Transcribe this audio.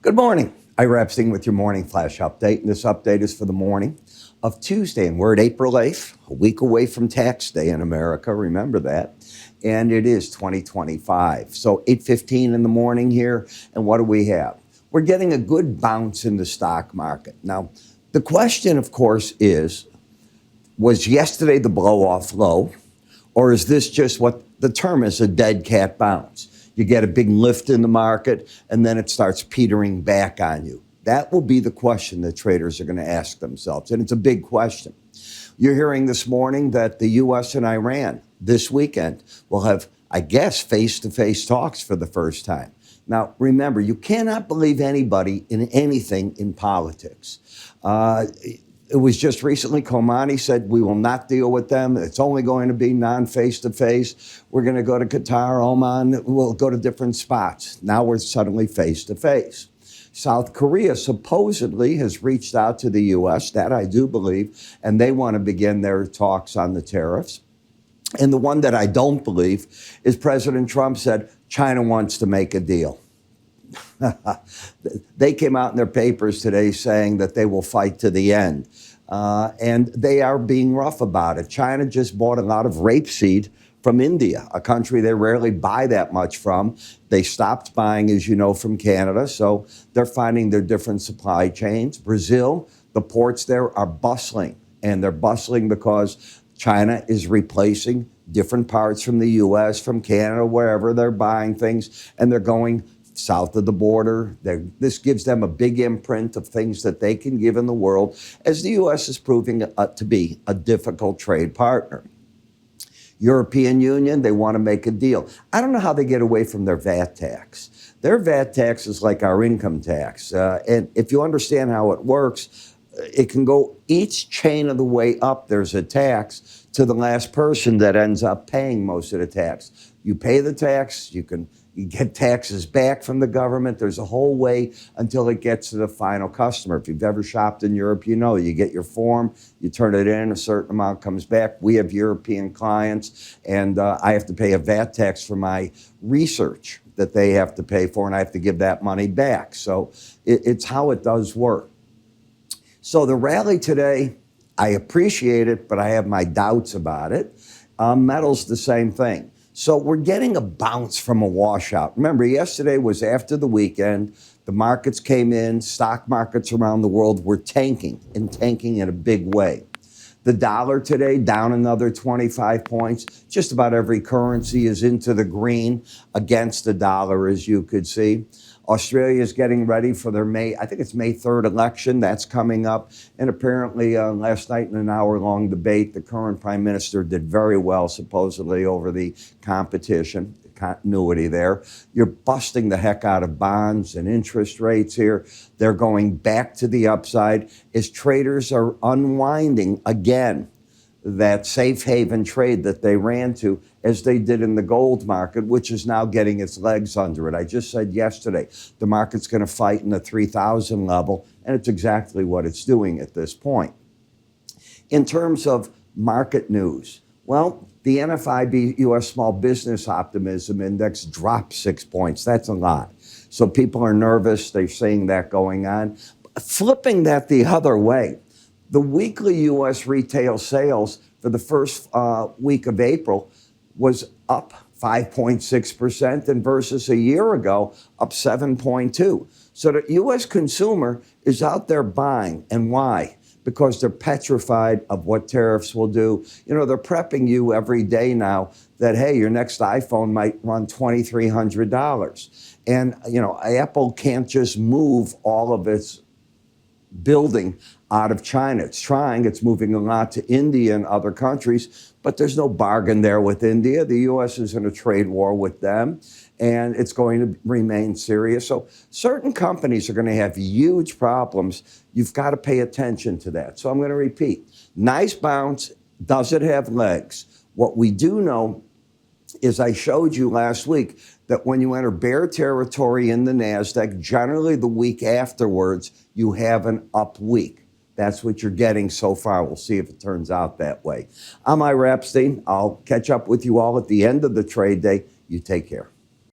Good morning. I'm Epstein with your morning flash update, and this update is for the morning of Tuesday, and we're at April 8th, a week away from tax day in America, remember that, and it is 2025. So 8:15 in the morning here, and what do we have? We're getting a good bounce in the stock market. Now, the question, of course, is, was yesterday the blow-off low, or is this just what the term is, a dead cat bounce? You get a big lift in the market, and then it starts petering back on you. That will be the question that traders are going to ask themselves, and it's a big question. You're hearing this morning that the U.S. and Iran this weekend will have, I guess, face-to-face talks for the first time. Now, remember, you cannot believe anybody in anything in politics. It was just recently, Commodities said, we will not deal with them. It's only going to be non-face-to-face. We're going to go to Qatar, Oman. We'll go to different spots. Now we're suddenly face-to-face. South Korea supposedly has reached out to the U.S., that I do believe, and they want to begin their talks on the tariffs. And the one that I don't believe is President Trump said China wants to make a deal. They came out in their papers today saying that they will fight to the end. And they are being rough about it. China just bought a lot of rapeseed from India, a country they rarely buy that much from. They stopped buying, as you know, from Canada. So they're finding their different supply chains. Brazil, the ports there are bustling. And they're bustling because China is replacing different parts from the U.S., from Canada, wherever they're buying things, and they're going south of the border. This gives them a big imprint of things that they can give in the world, as the U.S. is proving to be a difficult trade partner. European Union, they want to make a deal. I don't know how they get away from their VAT tax. Their VAT tax is like our income tax. And if you understand how it works, it can go each chain of the way up. There's a tax to the last person that ends up paying most of the tax. You pay the tax, you get taxes back from the government. There's a whole way until it gets to the final customer. If you've ever shopped in Europe, you know, you get your form, you turn it in, a certain amount comes back. We have European clients, and I have to pay a VAT tax for my research that they have to pay for, and I have to give that money back. So it's how it does work. So the rally today, I appreciate it, but I have my doubts about it. Metals, the same thing. So we're getting a bounce from a washout. Remember, yesterday was after the weekend. The markets came in. Stock markets around the world were tanking in a big way. The dollar today down another 25 points. Just about every currency is into the green against the dollar, as you could see. Australia is getting ready for their May 3rd election. That's coming up. And apparently last night in an hour-long debate, the current prime minister did very well, supposedly, over the competition, the continuity there. You're busting the heck out of bonds and interest rates here. They're going back to the upside as traders are unwinding again that safe haven trade that they ran to, as they did in the gold market, which is now getting its legs under it. I just said yesterday, the market's going to fight in the 3,000 level, and it's exactly what it's doing at this point. In terms of market news, well, the NFIB U.S. Small Business Optimism Index dropped 6 points. That's a lot. So people are nervous. They're seeing that going on. Flipping that the other way, the weekly U.S. retail sales for the first week of April was up 5.6%, and versus a year ago, up 7.2%. So the U.S. consumer is out there buying. And why? Because they're petrified of what tariffs will do. You know, they're prepping you every day now that, hey, your next iPhone might run $2,300. And, you know, Apple can't just move all of its building out of China. It's trying. It's moving a lot to India and other countries, but there's no bargain there with India. The U.S. is in a trade war with them, and it's going to remain serious. So certain companies are going to have huge problems. You've got to pay attention to that. So I'm going to repeat. Nice bounce. Does it have legs? What we do know is I showed you last week that when you enter bear territory in the NASDAQ, generally the week afterwards, you have an up week. That's what you're getting so far. We'll see if it turns out that way. I'm Epstein. I'll catch up with you all at the end of the trade day. You take care.